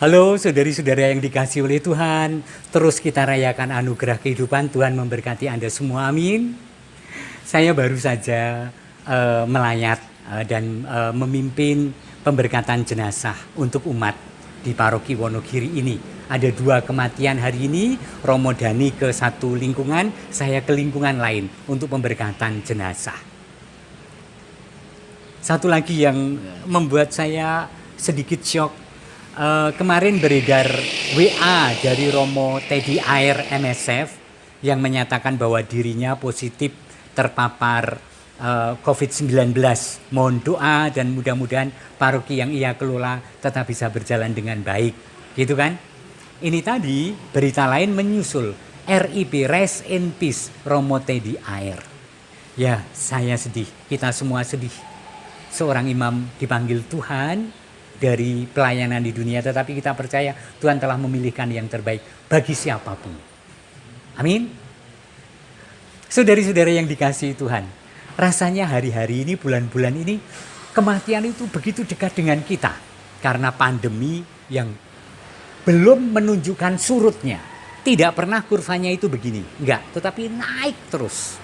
Halo saudari-saudara yang dikasihi oleh Tuhan. Terus kita rayakan anugerah kehidupan. Tuhan memberkati Anda semua, amin. Saya baru saja melayat dan memimpin pemberkatan jenazah untuk umat di paroki Wonogiri ini. Ada 2 kematian hari ini, Romo Dani ke satu lingkungan, saya ke lingkungan lain untuk pemberkatan jenazah. Satu lagi yang membuat saya sedikit syok. Kemarin beredar WA dari Romo Teddy Air MSF yang menyatakan bahwa dirinya positif terpapar COVID-19. Mohon doa dan mudah-mudahan paroki yang ia kelola tetap bisa berjalan dengan baik. Gitu kan? Ini tadi berita lain menyusul. RIP, Rest in Peace, Romo Teddy Air. Ya, saya sedih. Kita semua sedih. Seorang imam dipanggil Tuhan dari pelayanan di dunia, tetapi kita percaya Tuhan telah memilihkan yang terbaik bagi siapapun. Amin. Saudari-saudara yang dikasihi Tuhan, rasanya hari-hari ini, bulan-bulan ini, kematian itu begitu dekat dengan kita karena pandemi yang belum menunjukkan surutnya. Tidak pernah kurvanya itu begini, enggak, tetapi naik terus.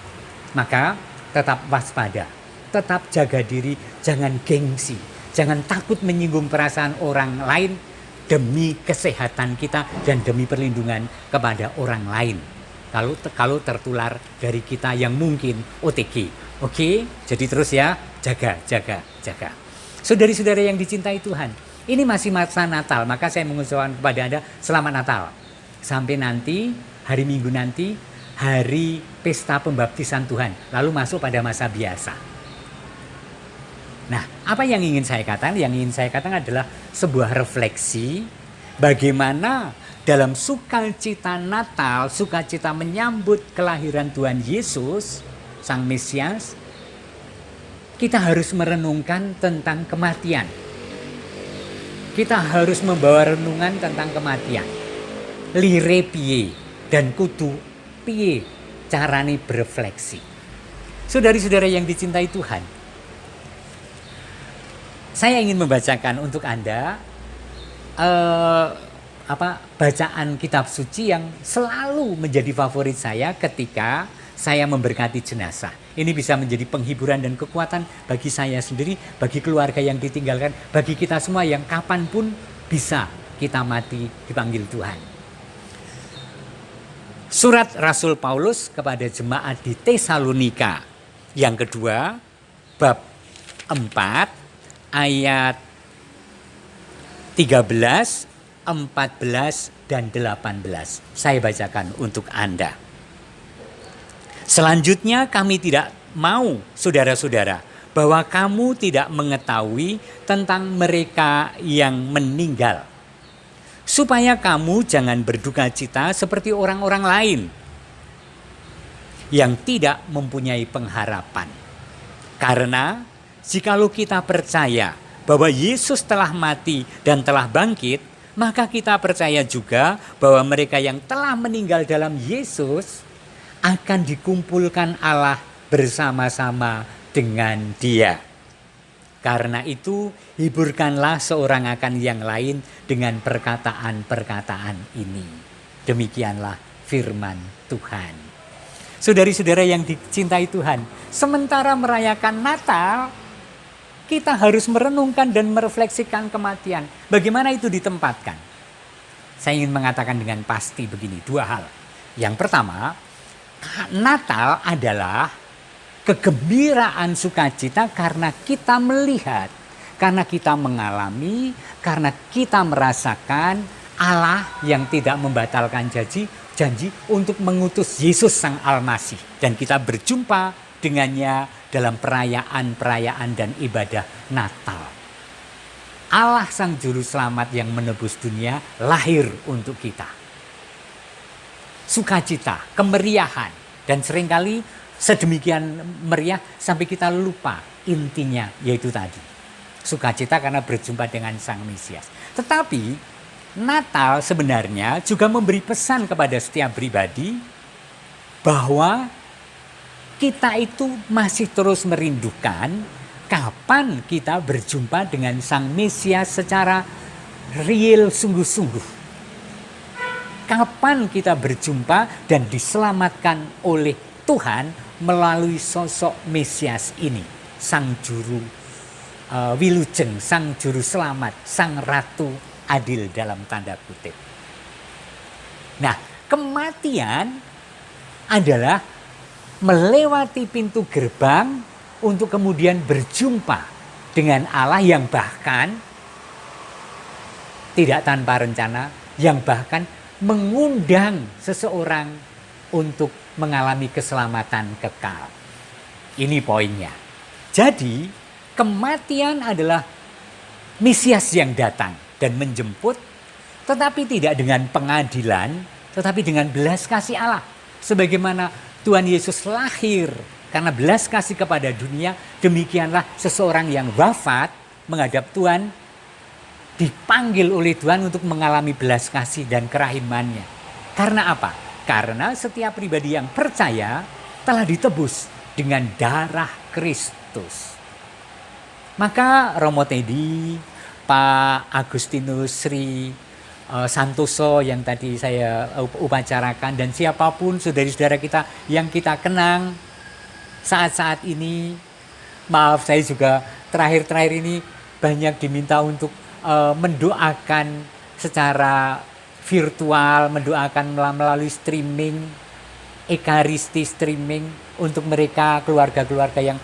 Maka tetap waspada, tetap jaga diri, jangan gengsi. Jangan takut menyinggung perasaan orang lain demi kesehatan kita dan demi perlindungan kepada orang lain. Kalau tertular dari kita yang mungkin OTG. Oke? Jadi terus ya, jaga. Saudari-saudara yang dicintai Tuhan, ini masih masa Natal, maka saya mengucapkan kepada Anda selamat Natal. Sampai nanti, hari Minggu nanti, hari pesta pembaptisan Tuhan, lalu masuk pada masa biasa. Nah, apa yang ingin saya katakan? Yang ingin saya katakan adalah sebuah refleksi bagaimana dalam sukacita Natal, sukacita menyambut kelahiran Tuhan Yesus, Sang Mesias, kita harus merenungkan tentang kematian. Kita harus membawa renungan tentang kematian. Lire piye dan kudu piye carane berefleksi. Saudari-saudara yang dicintai Tuhan, saya ingin membacakan untuk Anda bacaan kitab suci yang selalu menjadi favorit saya ketika saya memberkati jenazah. Ini bisa menjadi penghiburan dan kekuatan bagi saya sendiri, bagi keluarga yang ditinggalkan, bagi kita semua yang kapanpun bisa kita mati dipanggil Tuhan. Surat Rasul Paulus kepada jemaat di Tesalonika yang kedua, bab 4, ayat 13, 14, dan 18. Saya bacakan untuk Anda. Selanjutnya kami tidak mau, saudara-saudara, bahwa kamu tidak mengetahui tentang mereka yang meninggal, supaya kamu jangan berduka cita seperti orang-orang lain yang tidak mempunyai pengharapan. Karena jikalau kita percaya bahwa Yesus telah mati dan telah bangkit, maka kita percaya juga bahwa mereka yang telah meninggal dalam Yesus akan dikumpulkan Allah bersama-sama dengan Dia. Karena itu, hiburkanlah seorang akan yang lain dengan perkataan-perkataan ini. Demikianlah firman Tuhan. Saudari-saudara yang dicintai Tuhan, sementara merayakan Natal, kita harus merenungkan dan merefleksikan kematian. Bagaimana itu ditempatkan? Saya ingin mengatakan dengan pasti begini, 2 hal. Yang pertama, Natal adalah kegembiraan sukacita karena kita melihat, karena kita mengalami, karena kita merasakan Allah yang tidak membatalkan janji untuk mengutus Yesus Sang Almasih. Dan kita berjumpa dengannya dalam perayaan-perayaan dan ibadah Natal. Allah Sang Juru Selamat yang menebus dunia lahir untuk kita. Sukacita, kemeriahan, dan seringkali sedemikian meriah sampai kita lupa intinya, yaitu tadi. Sukacita karena berjumpa dengan Sang Mesias. Tetapi Natal sebenarnya juga memberi pesan kepada setiap pribadi bahwa kita itu masih terus merindukan kapan kita berjumpa dengan Sang Mesias secara real sungguh-sungguh. Kapan kita berjumpa dan diselamatkan oleh Tuhan melalui sosok Mesias ini, Sang Juru Wilujeng, Sang Juru Selamat, Sang Ratu Adil dalam tanda kutip. Nah, kematian adalah melewati pintu gerbang untuk kemudian berjumpa dengan Allah yang bahkan tidak tanpa rencana, yang bahkan mengundang seseorang untuk mengalami keselamatan kekal. Ini poinnya. Jadi, kematian adalah Mesias yang datang dan menjemput, tetapi tidak dengan pengadilan, tetapi dengan belas kasih Allah. Sebagaimana Tuhan Yesus lahir karena belas kasih kepada dunia, demikianlah seseorang yang wafat menghadap Tuhan dipanggil oleh Tuhan untuk mengalami belas kasih dan kerahimannya. Karena apa? Karena setiap pribadi yang percaya telah ditebus dengan darah Kristus. Maka Romo Teddy, Pak Agustinus Sri Santoso yang tadi saya upacarakan, dan siapapun saudari-saudara kita yang kita kenang saat-saat ini, maaf saya juga terakhir-terakhir ini banyak diminta untuk mendoakan secara virtual, mendoakan melalui streaming, ekaristi streaming untuk mereka keluarga-keluarga yang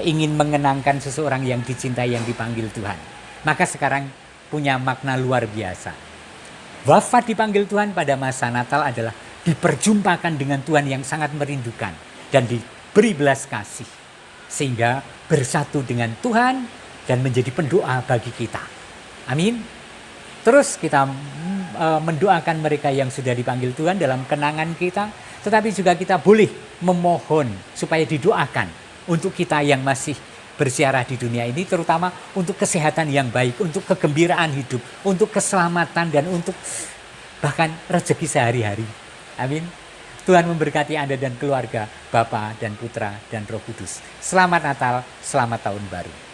ingin mengenangkan seseorang yang dicintai, yang dipanggil Tuhan. Maka sekarang punya makna luar biasa. Wafat dipanggil Tuhan pada masa Natal adalah diperjumpakan dengan Tuhan yang sangat merindukan dan diberi belas kasih, sehingga bersatu dengan Tuhan dan menjadi pendoa bagi kita. Amin. Terus kita mendoakan mereka yang sudah dipanggil Tuhan dalam kenangan kita, tetapi juga kita boleh memohon supaya didoakan untuk kita yang masih bersiarah di dunia ini, terutama untuk kesehatan yang baik, untuk kegembiraan hidup, untuk keselamatan, dan untuk bahkan rezeki sehari-hari. Amin. Tuhan memberkati Anda dan keluarga, Bapa dan Putra dan Roh Kudus. Selamat Natal, selamat Tahun Baru.